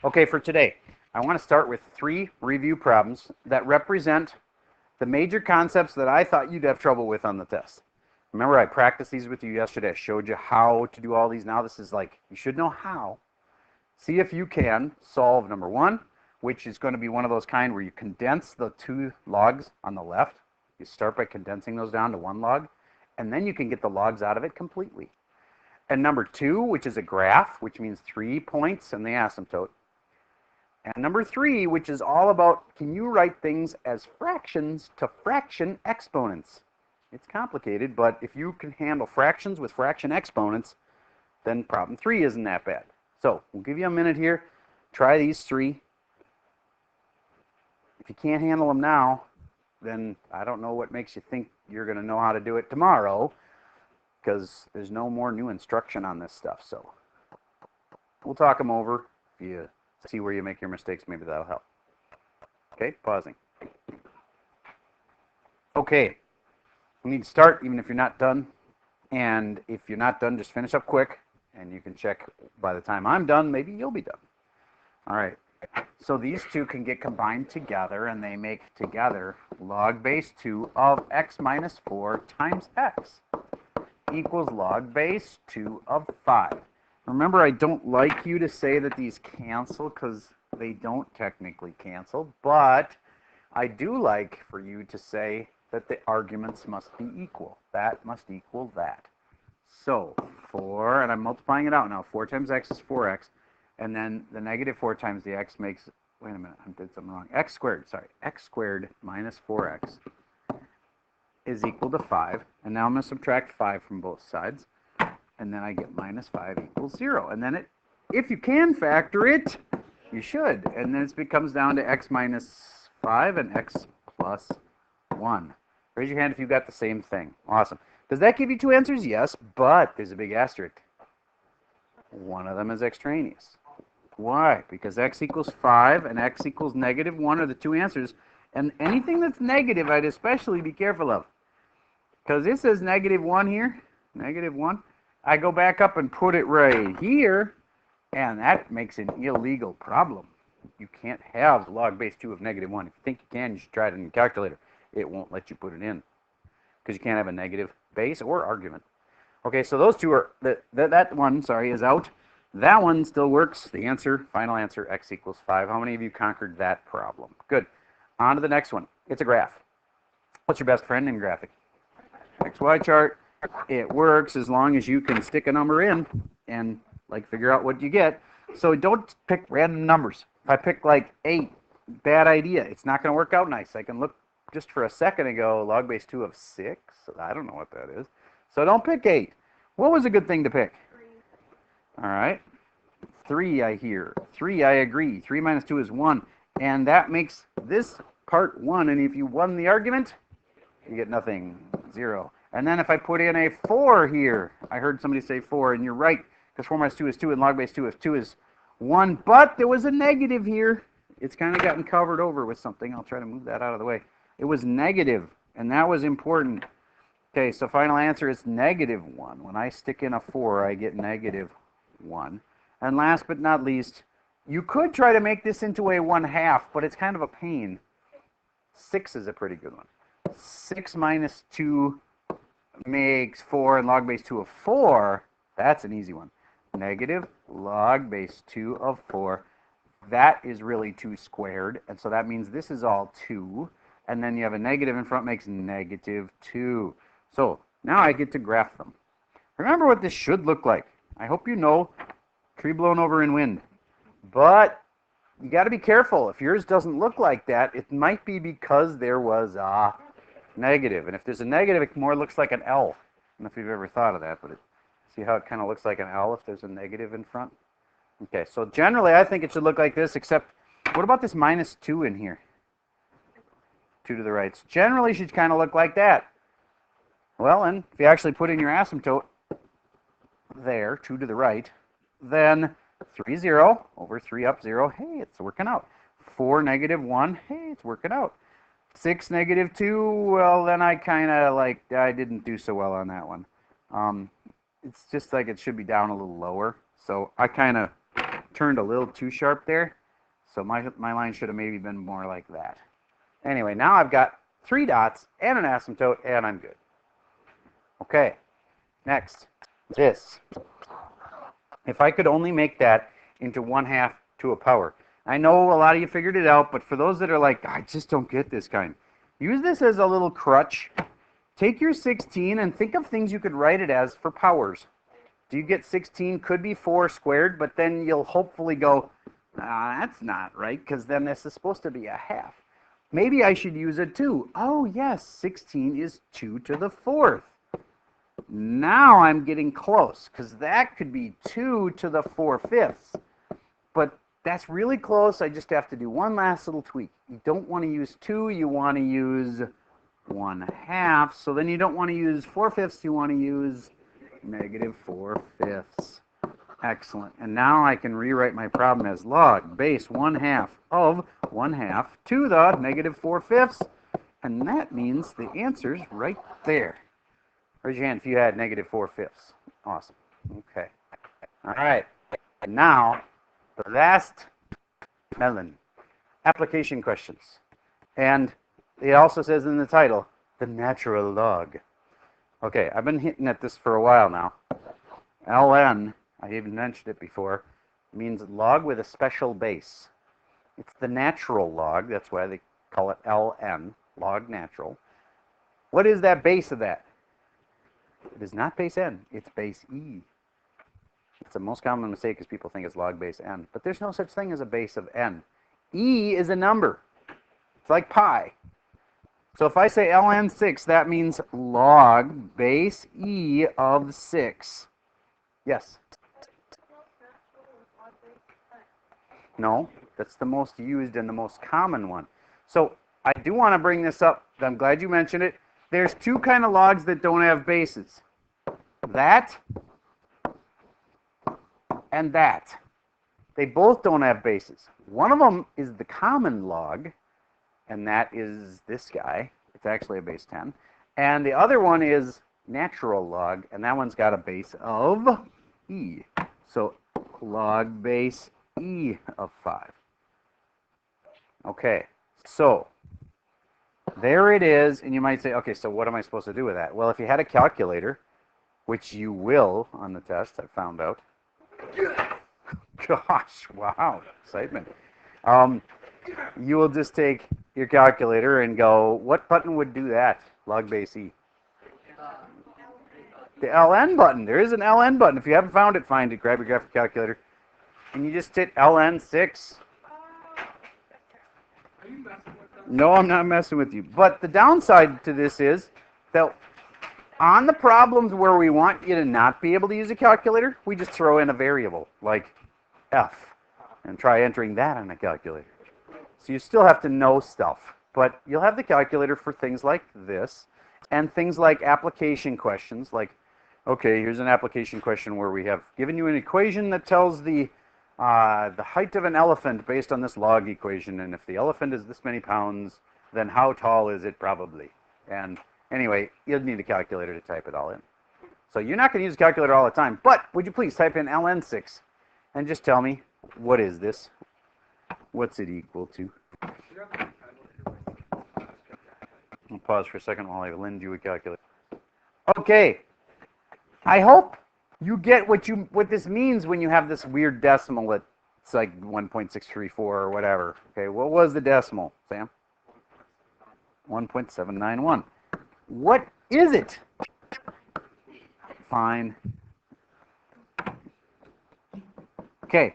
Okay, for today, I want to start with 3 review problems that represent the major concepts that I thought you'd have trouble with on the test. Remember, I practiced these with you yesterday. I showed you how to do all these. Now this is like, you should know how. See if you can solve number 1, which is going to be one of those kind where you condense the 2 logs on the left. You start by condensing those down to 1 log, and then you can get the logs out of it completely. And number 2, which is a graph, which means 3 points in the asymptote. And number 3, which is all about, can you write things as fractions to fraction exponents? It's complicated, but if you can handle fractions with fraction exponents, then problem 3 isn't that bad. So we'll give you a minute here. Try these 3. If you can't handle them now, then I don't know what makes you think you're going to know how to do it tomorrow, because there's no more new instruction on this stuff. So we'll talk them over. If you see where you make your mistakes, maybe that'll help. Okay, pausing. Okay, we need to start even if you're not done. And if you're not done, just finish up quick. And you can check by the time I'm done, maybe you'll be done. All right, so these 2 can get combined together, and they make together log base 2 of x minus 4 times x equals log base 2 of 5. Remember, I don't like you to say that these cancel because they don't technically cancel, but I do like for you to say that the arguments must be equal. That must equal that. So 4, and I'm multiplying it out now. 4 times x is 4x, and then the negative 4 times the x makes, wait a minute, I did something wrong. X squared, sorry, x squared minus 4x is equal to 5. And now I'm going to subtract 5 from both sides. And then I get minus 5 equals 0. And then if you can factor it, you should. And then it becomes down to x minus 5 and x plus 1. Raise your hand if you got the same thing. Awesome. Does that give you 2 answers? Yes, but there's a big asterisk. One of them is extraneous. Why? Because x equals 5 and x equals negative 1 are the 2 answers. And anything that's negative, I'd especially be careful of. Because this says negative 1 here, negative 1. I go back up and put it right here, and that makes an illegal problem. You can't have log base 2 of negative 1. If you think you can, you should try it in your calculator. It won't let you put it in because you can't have a negative base or argument. Okay, so those 2 are, that one, sorry, is out. That one still works. The answer, final answer, x equals 5. How many of you conquered that problem? Good. On to the next one. It's a graph. What's your best friend in graphic? XY chart. It works as long as you can stick a number in and like figure out what you get. So don't pick random numbers. If I pick like 8, bad idea. It's not going to work out nice. I can look just for a second and go log base 2 of 6. I don't know what that is. So don't pick 8. What was a good thing to pick? 3. All right. 3 I hear. 3 I agree. 3 minus 2 is 1. And that makes this part 1. And if you won the argument, you get nothing. 0. And then if I put in a 4 here, I heard somebody say 4, and you're right, because 4 minus 2 is 2, and log base 2 of 2 is 1, but there was a negative here. It's kind of gotten covered over with something. I'll try to move that out of the way. It was negative, and that was important. Okay, so final answer is negative 1. When I stick in a 4, I get negative 1. And last but not least, you could try to make this into a 1/2, but it's kind of a pain. 6 is a pretty good one. 6 minus 2 makes 4, and log base 2 of 4, that's an easy one. Negative log base 2 of 4. That is really 2 squared, and so that means this is all 2. And then you have a negative in front, makes negative 2. So now I get to graph them. Remember what this should look like. I hope you know tree blown over in wind. But you got to be careful. If yours doesn't look like that, it might be because there was a negative. And if there's a negative, it more looks like an L. I don't know if you've ever thought of that, but see how it kind of looks like an L if there's a negative in front? Okay, so generally I think it should look like this, except what about this minus 2 in here? 2 to the right. So generally should kind of look like that. Well, and if you actually put in your asymptote there, 2 to the right, then 3, 0 over 3 up 0. Hey, it's working out. 4, negative 1. Hey, it's working out. 6, negative 2. Well, then I kind of I didn't do so well on that one. It's just like it should be down a little lower. So I kind of turned a little too sharp there. So my line should have maybe been more like that. Anyway, now I've got 3 dots and an asymptote, and I'm good. Okay, next, this. If I could only make that into 1/2 to a power. I know a lot of you figured it out, but for those that are like, I just don't get this kind, use this as a little crutch. Take your 16 and think of things you could write it as for powers. Do you get 16? Could be 4 squared, but then you'll hopefully go, that's not right, because then this is supposed to be a 1/2. Maybe I should use a 2. Oh, yes, 16 is 2 to the 4th. Now I'm getting close, because that could be 2 to the 4/5. But that's really close. I just have to do one last little tweak. You don't want to use 2. You want to use 1/2. So then you don't want to use 4/5. You want to use -4/5. Excellent. And now I can rewrite my problem as log base 1/2 of 1/2 to the -4/5. And that means the answer's right there. Raise your hand if you had -4/5. Awesome. Okay. All right. Now, the last melon. Application questions. And it also says in the title, the natural log. Okay, I've been hitting at this for a while now. ln, I even mentioned it before, means log with a special base. It's the natural log. That's why they call it ln, log natural. What is that base of that? It is not base n. It's base e. It's the most common mistake is people think it's log base n. But there's no such thing as a base of n. E is a number. It's like pi. So if I say ln 6, that means log base e of 6. Yes? No, that's the most used and the most common one. So I do want to bring this up. I'm glad you mentioned it. There's 2 kind of logs that don't have bases. That and that. They both don't have bases. One of them is the common log, and that is this guy. It's actually a base 10. And the other one is natural log, and that one's got a base of e. So log base e of 5. Okay, so there it is, and you might say, okay, so what am I supposed to do with that? Well, if you had a calculator, which you will on the test, I found out. Gosh, wow, excitement. You will just take your calculator and go, what button would do that? Log base e. The ln button. There is an ln button. If you haven't found it, find it. Grab your graphic calculator. And you just hit ln 6. No, I'm not messing with you. But the downside to this is that on the problems where we want you to not be able to use a calculator, we just throw in a variable like f and try entering that on a calculator. So you still have to know stuff, but you'll have the calculator for things like this and things like application questions like, okay, here's an application question where we have given you an equation that tells the height of an elephant based on this log equation, and if the elephant is this many pounds, then how tall is it probably? And anyway, you'll need a calculator to type it all in. So you're not going to use a calculator all the time, but would you please type in ln 6 and just tell me, what is this? What's it equal to? I'll pause for a second while I lend you a calculator. Okay, I hope you get what this means when you have this weird decimal that's like 1.634 or whatever. Okay, what was the decimal, Sam? 1.791. What is it? Fine. Okay,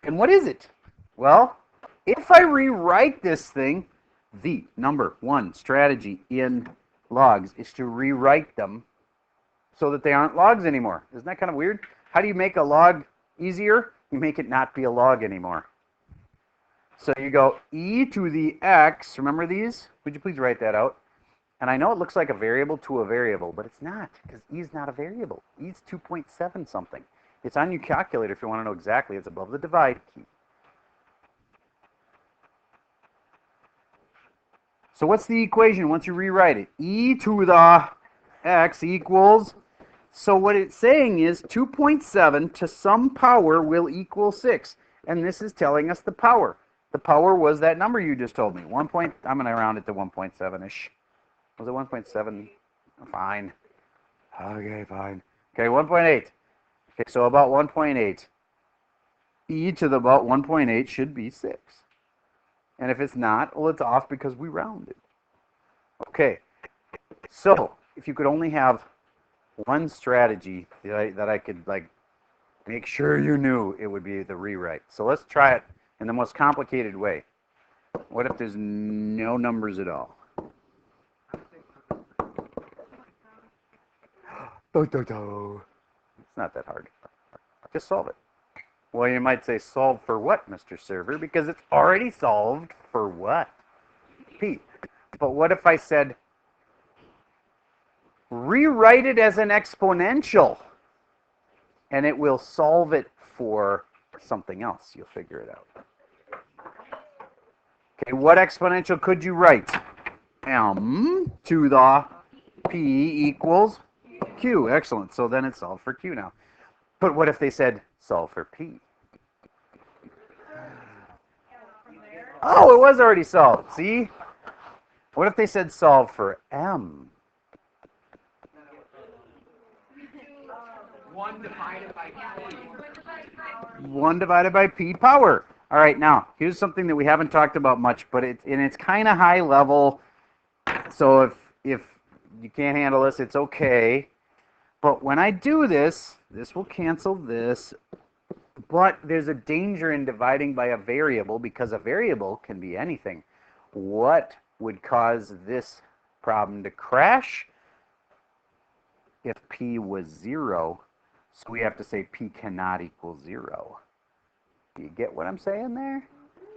and what is it? Well, if I rewrite this thing, the number 1 strategy in logs is to rewrite them so that they aren't logs anymore. Isn't that kind of weird? How do you make a log easier? You make it not be a log anymore. So you go e to the x, remember these? Would you please write that out? And I know it looks like a variable to a variable, but it's not, because e is not a variable. E is 2.7 something. It's on your calculator if you want to know exactly. It's above the divide key. So what's the equation once you rewrite it? E to the x equals So what it's saying is 2.7 to some power will equal 6. And this is telling us the power. The power was that number you just told me. I'm going to round it to 1.7-ish. Was it 1.7? Fine. Okay, fine. Okay, 1.8. Okay, so about 1.8. E to the about 1.8 should be 6. And if it's not, well, it's off because we rounded. Okay, so if you could only have one strategy that I could like make sure you knew, it would be the rewrite. So let's try it in the most complicated way. What if there's no numbers at all? It's not that hard. Just solve it. Well, you might say solve for what, Mr. Server? Because it's already solved for what? P. But what if I said rewrite it as an exponential, and it will solve it for something else? You'll figure it out. Okay, what exponential could you write? M to the P equals Q. Excellent. So then it's solved for Q now. But what if they said solve for P? Oh, it was already solved. See? What if they said solve for M? 1 divided by P. 1 divided by P power. All right, now, here's something that we haven't talked about much, but it's kind of high level. So if you can't handle this, it's okay. But when I do this, this will cancel this. But there's a danger in dividing by a variable, because a variable can be anything. What would cause this problem to crash? If P was 0, so we have to say P cannot equal 0. Do you get what I'm saying there?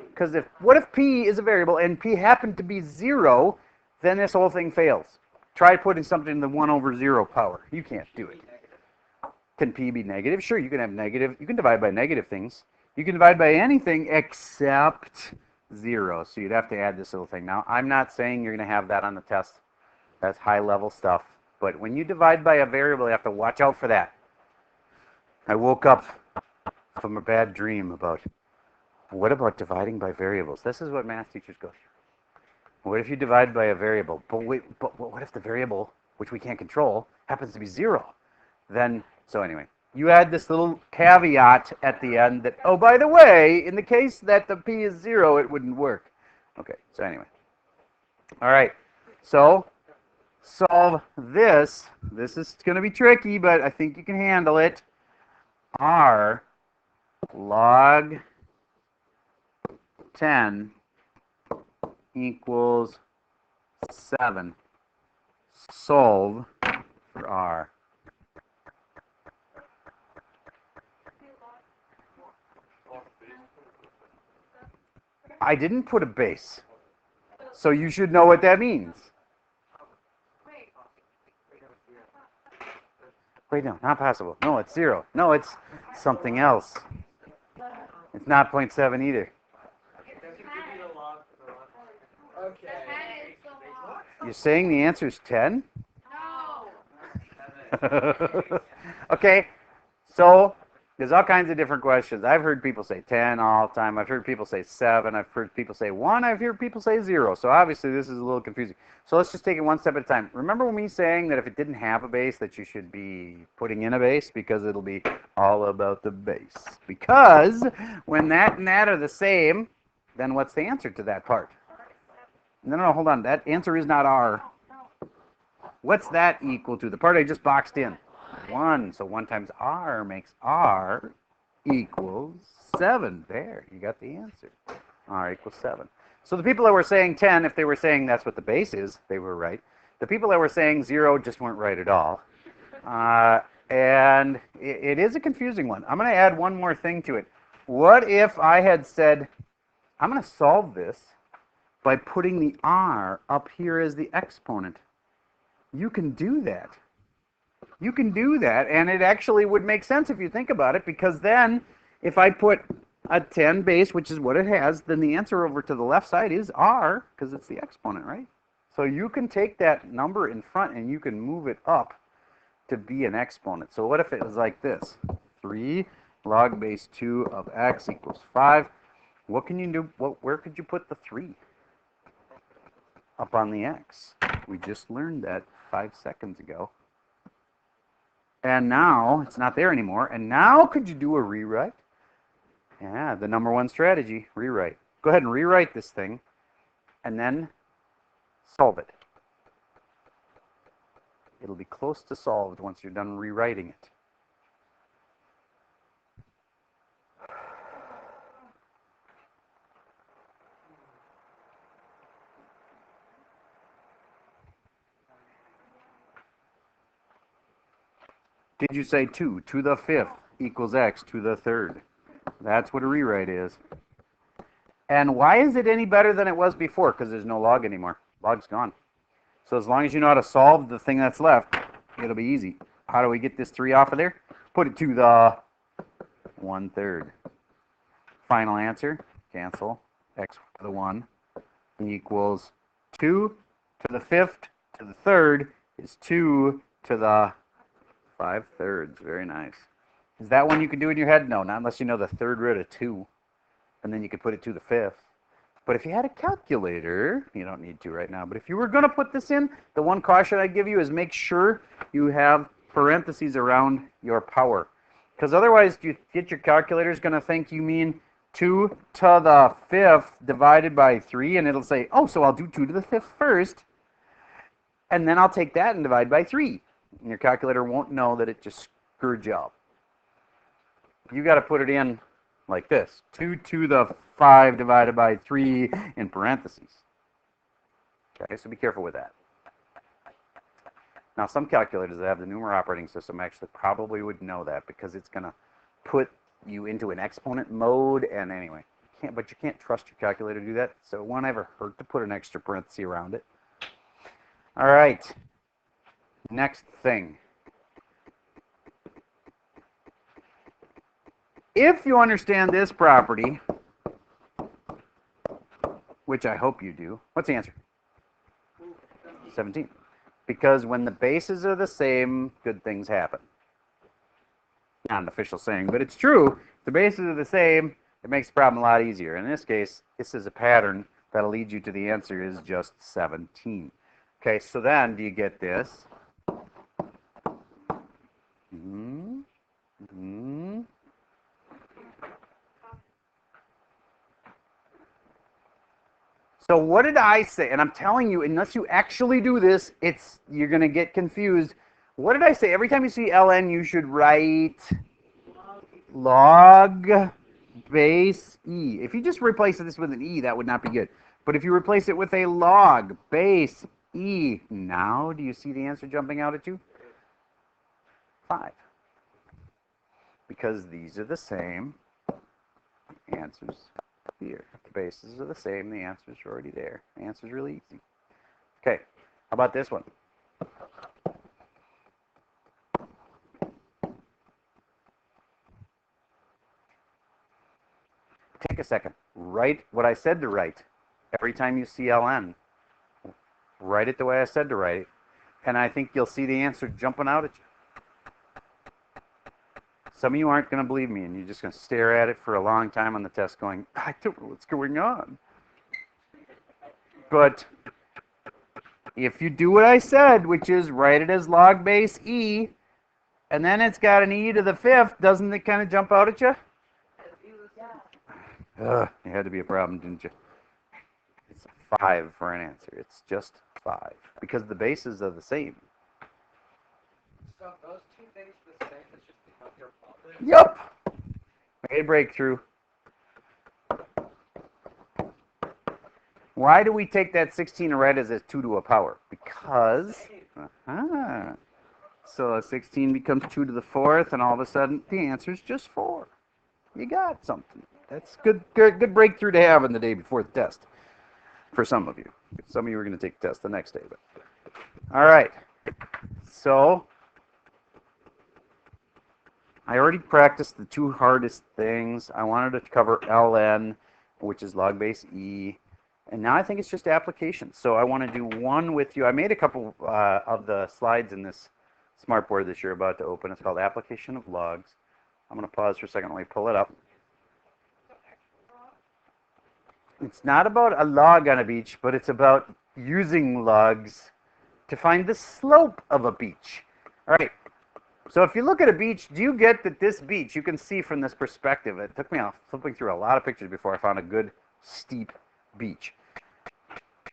Because what if P is a variable and P happened to be 0, then this whole thing fails. Try putting something in the 1 over 0 power. You can't do it. Can P be negative? Sure, you can have negative. You can divide by negative things. You can divide by anything except 0. So you'd have to add this little thing. Now, I'm not saying you're going to have that on the test. That's high-level stuff. But when you divide by a variable, you have to watch out for that. I woke up from a bad dream about, what about dividing by variables? This is what math teachers go through. What if you divide by a variable? But what if the variable, which we can't control, happens to be 0? Then, so anyway, you add this little caveat at the end that, oh, by the way, in the case that the P is 0, it wouldn't work. Okay, so anyway. All right, so solve this. This is going to be tricky, but I think you can handle it. R log 10 equals 7. Solve for R. I didn't put a base, so you should know what that means. Wait, no, not possible. No, it's 0. No, it's something else. It's not 0.7 either. You're saying the answer is 10? No. Okay, so there's all kinds of different questions. I've heard people say 10 all the time. I've heard people say 7. I've heard people say 1. I've heard people say 0. So obviously this is a little confusing. So let's just take it one step at a time. Remember me saying that if it didn't have a base, that you should be putting in a base, because it'll be all about the base. Because when that and that are the same, then what's the answer to that part? No, hold on. That answer is not R. What's that equal to? The part I just boxed in. 1. So 1 times R makes R equals 7. There, you got the answer. R equals 7. So the people that were saying 10, if they were saying that's what the base is, they were right. The people that were saying 0 just weren't right at all. And it is a confusing one. I'm going to add one more thing to it. What if I had said, I'm going to solve this by putting the R up here as the exponent? You can do that. You can do that, and it actually would make sense if you think about it, because then if I put a 10 base, which is what it has, then the answer over to the left side is R, because it's the exponent, right? So you can take that number in front and you can move it up to be an exponent. So what if it was like this? 3 log base 2 of x equals 5. What can you do? Where could you put the 3? Up on the x. We just learned that 5 seconds ago. And now it's not there anymore. And now could you do a rewrite? Yeah, the number one strategy, rewrite. Go ahead and rewrite this thing and then solve it. It'll be close to solved once you're done rewriting it. Did you say 2 to the 5th equals x to the 3rd? That's what a rewrite is. And why is it any better than it was before? Because there's no log anymore. Log's gone. So as long as you know how to solve the thing that's left, it'll be easy. How do we get this 3 off of there? Put it to the 1/3. Final answer, cancel, x to the 1 equals 2 to the 5th to the 3rd is 2 to the 5/3. Very nice. Is that one you can do in your head? No, not unless you know the 3rd root of 2. And then you could put it to the 5th. But if you had a calculator, you don't need to right now, but if you were going to put this in, the one caution I give you is make sure you have parentheses around your power. Because otherwise, you get your calculator is going to think you mean 2 to the 5th divided by 3, and it'll say, oh, so I'll do 2 to the 5th first, and then I'll take that and divide by 3. And your calculator won't know that it just screwed you up. You got to put it in like this, 2 to the 5 divided by 3 in parentheses. Okay, so be careful with that. Now, some calculators that have the numerator operating system actually probably would know that because it's going to put you into an exponent mode, and anyway, but you can't trust your calculator to do that, so it won't ever hurt to put an extra parenthesis around it. All right, next thing. If you understand this property, which I hope you do, what's the answer? 17. Because when the bases are the same, good things happen. Not an official saying, but it's true. If the bases are the same, it makes the problem a lot easier. In this case, this is a pattern that'll lead you to the answer is just 17. Okay, so then do you get this? So what did I say? And I'm telling you, unless you actually do this, you're going to get confused. What did I say? Every time you see ln, you should write log base e. If you just replace this with an e, that would not be good. But if you replace it with a log base e, now do you see the answer jumping out at you? 5. Because these are the same. Answers here. The bases are the same. The answers are already there. The answer's really easy. Okay, how about this one? Take a second. Write what I said to write. Every time you see ln, write it the way I said to write it. And I think you'll see the answer jumping out at you. Some of you aren't going to believe me, and you're just going to stare at it for a long time on the test going, I don't know what's going on. But if you do what I said, which is write it as log base e, and then it's got an e to the 5th, doesn't it kind of jump out at you? It had to be a problem, didn't you? It's 5 for an answer. It's just 5, because the bases are the same. So those two things are the same, it's just because they're positive? Yep. Made a breakthrough. Why do we take that 16 and write it as 2 to a power? Because, so a 16 becomes 2 to the 4th, and all of a sudden, the answer is just 4. You got something. That's good breakthrough to have on the day before the test. For some of you. Some of you are going to take the test the next day. But all right. So I already practiced the 2 hardest things. I wanted to cover ln, which is log base e. And now I think it's just application. So I want to do one with you. I made a couple of the slides in this smartboard that you're about to open. It's called Application of Logs. I'm going to pause for a second while we pull it up. It's not about a log on a beach, but it's about using logs to find the slope of a beach. All right. So if you look at a beach, do you get that this beach, you can see from this perspective, it took me flipping through a lot of pictures before I found a good steep beach.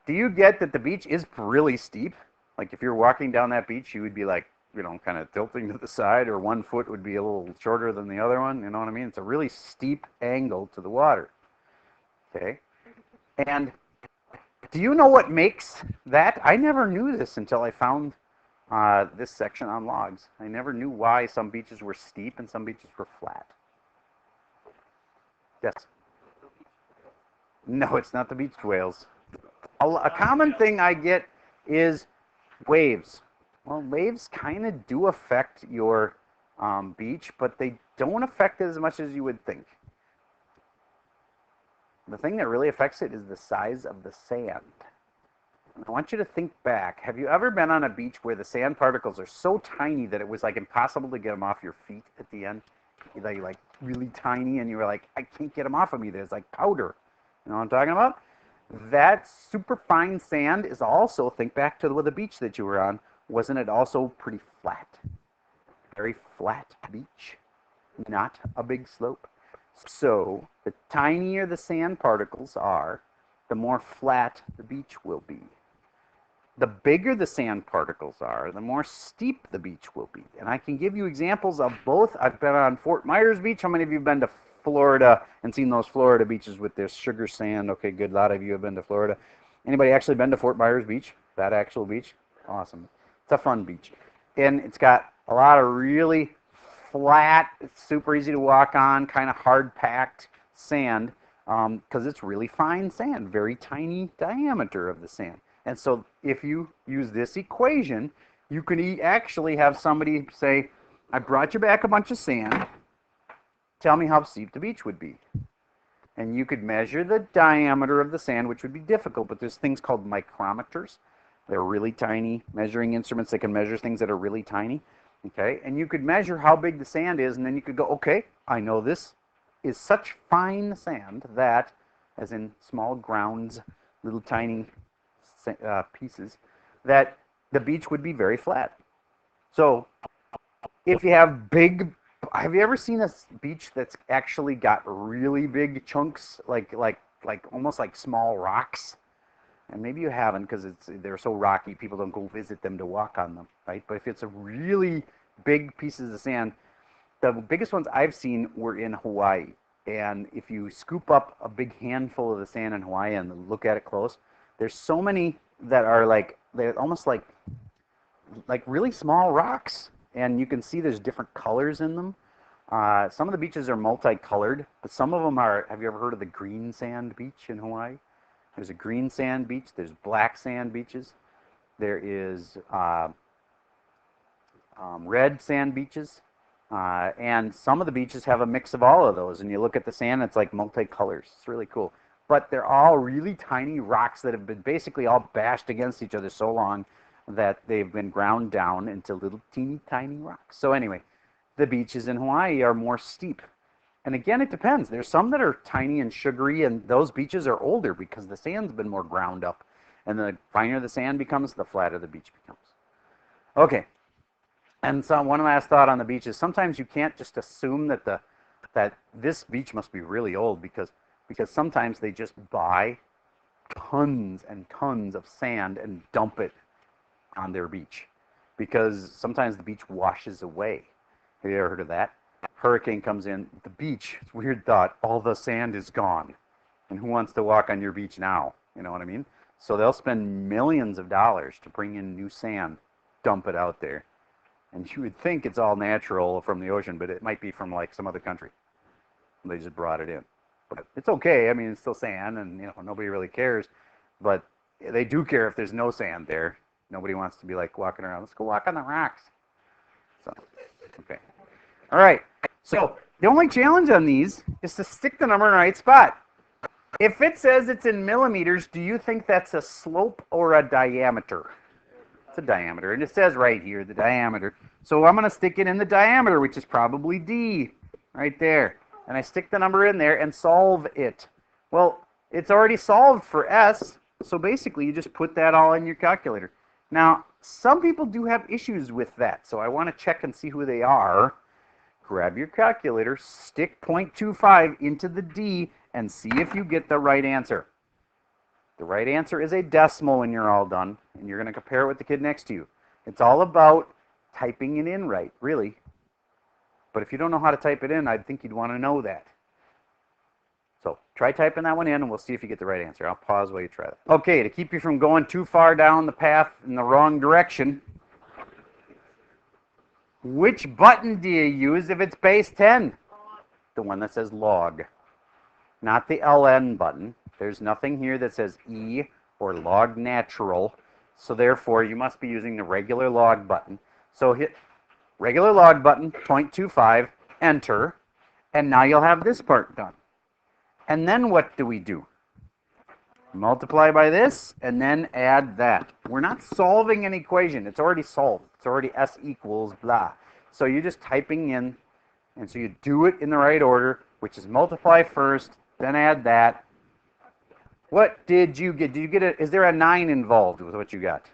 Do you get that the beach is really steep? Like if you're walking down that beach, you would be like, you know, kind of tilting to the side, or one foot would be a little shorter than the other one. You know what I mean? It's a really steep angle to the water. Okay. And do you know what makes that? I never knew this until I found this section on logs. I never knew why some beaches were steep and some beaches were flat. Yes? No, it's not the beached whales. A common thing I get is waves. Well, waves kind of do affect your beach, but they don't affect it as much as you would think. The thing that really affects it is the size of the sand. And I want you to think back. Have you ever been on a beach where the sand particles are so tiny that it was like impossible to get them off your feet at the end? They're like really tiny, and you were like, I can't get them off of me. There's like powder. You know what I'm talking about? That super fine sand is also, think back to the beach that you were on, wasn't it also pretty flat? Very flat beach, not a big slope. So the tinier the sand particles are, the more flat the beach will be. The bigger the sand particles are, the more steep the beach will be. And I can give you examples of both. I've been on Fort Myers Beach. How many of you have been to Florida and seen those Florida beaches with their sugar sand? Okay, good. A lot of you have been to Florida. Anybody actually been to Fort Myers Beach? That actual beach? Awesome. It's a fun beach. And it's got a lot of really flat, super easy to walk on, kind of hard-packed sand because it's really fine sand, very tiny diameter of the sand. And so if you use this equation, you can actually have somebody say, I brought you back a bunch of sand. Tell me how steep the beach would be. And you could measure the diameter of the sand, which would be difficult, but there's things called micrometers. They're really tiny measuring instruments that can measure things that are really tiny. Okay, and you could measure how big the sand is, and then you could go, okay, I know this is such fine sand that, as in small grounds, little tiny pieces, that the beach would be very flat. So if you have have you ever seen a beach that's actually got really big chunks, like almost like small rocks? And maybe you haven't because they're so rocky, people don't go visit them to walk on them, right? But if it's a really big pieces of sand, the biggest ones I've seen were in Hawaii. And if you scoop up a big handful of the sand in Hawaii and look at it close, there's so many that are they're almost like really small rocks. And you can see there's different colors in them. Some of the beaches are multicolored, but some of them are, have you ever heard of the green sand beach in Hawaii? There's a green sand beach. There's black sand beaches. There is red sand beaches. And some of the beaches have a mix of all of those. And you look at the sand, it's like multicolors. It's really cool. But they're all really tiny rocks that have been basically all bashed against each other so long that they've been ground down into little teeny tiny rocks. So anyway, the beaches in Hawaii are more steep. And again, it depends. There's some that are tiny and sugary, and those beaches are older because the sand's been more ground up. And the finer the sand becomes, the flatter the beach becomes. Okay. And so one last thought on the beach is sometimes you can't just assume that this beach must be really old because sometimes they just buy tons and tons of sand and dump it on their beach because sometimes the beach washes away. Have you ever heard of that? Hurricane comes in, the beach, it's a weird thought, all the sand is gone. And who wants to walk on your beach now? You know what I mean? So they'll spend millions of dollars to bring in new sand, dump it out there. And you would think it's all natural from the ocean, but it might be from like some other country. They just brought it in. But it's okay. I mean, it's still sand, and nobody really cares. But they do care if there's no sand there. Nobody wants to be like walking around. Let's go walk on the rocks. So, okay. All right. So the only challenge on these is to stick the number in the right spot. If it says it's in millimeters, do you think that's a slope or a diameter? the diameter. And it says right here, the diameter. So I'm going to stick it in the diameter, which is probably D, right there. And I stick the number in there and solve it. Well, it's already solved for S, so basically you just put that all in your calculator. Now, some people do have issues with that, so I want to check and see who they are. Grab your calculator, stick 0.25 into the D, and see if you get the right answer. The right answer is a decimal when you're all done, and you're going to compare it with the kid next to you. It's all about typing it in right, really. But if you don't know how to type it in, I think you'd want to know that. So try typing that one in, and we'll see if you get the right answer. I'll pause while you try that. Okay, to keep you from going too far down the path in the wrong direction, which button do you use if it's base 10? The one that says log, not the LN button. There's nothing here that says E or log natural, so therefore you must be using the regular log button. So hit regular log button, 0.25, enter, and now you'll have this part done. And then what do we do? Multiply by this, and then add that. We're not solving an equation. It's already solved. It's already S equals blah. So you're just typing in, and so you do it in the right order, which is multiply first, then add that. What did you get? Did you get a, is there a 9 involved with what you got?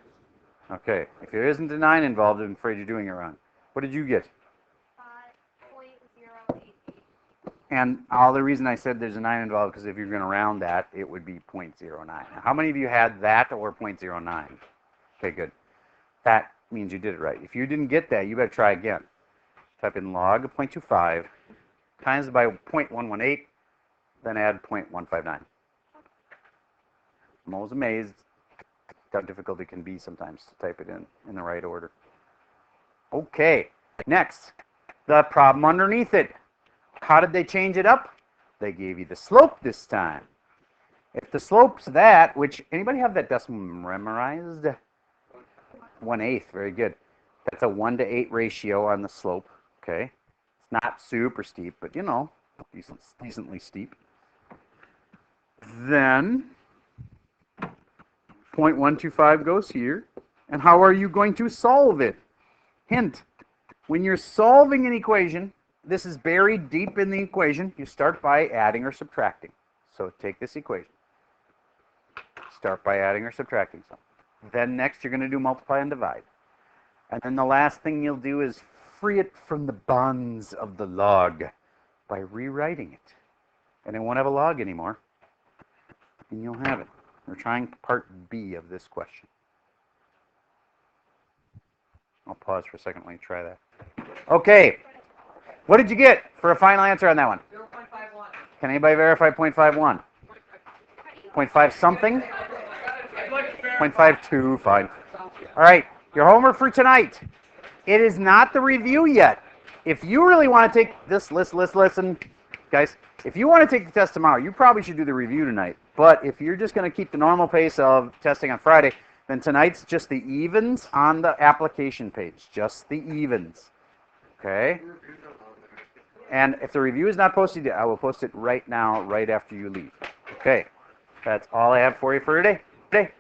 Okay. If there isn't a 9 involved, I'm afraid you're doing it wrong. What did you get? 0.088. And all the reason I said there's a 9 involved, because if you're going to round that, it would be 0.09. Now, how many of you had that or 0.09? Okay, good. That means you did it right. If you didn't get that, you better try again. Type in log of 0.25 times by 0.118, then add 0.159. I'm always amazed how difficult it can be sometimes to type it in the right order. Okay, next, the problem underneath it. How did they change it up? They gave you the slope this time. If the slope's that, which, anybody have that decimal memorized? 1/8, very good. That's a 1:8 ratio on the slope, okay? It's not super steep, but you know, decently steep. Then 0.125 goes here. And how are you going to solve it? Hint, when you're solving an equation, this is buried deep in the equation. You start by adding or subtracting. So take this equation. Start by adding or subtracting something. Then next you're going to do multiply and divide. And then the last thing you'll do is free it from the bonds of the log by rewriting it. And it won't have a log anymore. And you'll have it. We're trying part B of this question. I'll pause for a second while you try that. Okay. What did you get for a final answer on that one? 0.51. Can anybody verify 0.51? 0.5 something? 0.52, fine. All right, your homework for tonight. It is not the review yet. If you really want to take this, listen, guys, if you want to take the test tomorrow, you probably should do the review tonight. But if you're just going to keep the normal pace of testing on Friday, then tonight's just the evens on the application page, just the evens. Okay? And if the review is not posted yet, I will post it right now, right after you leave. Okay, that's all I have for you for today.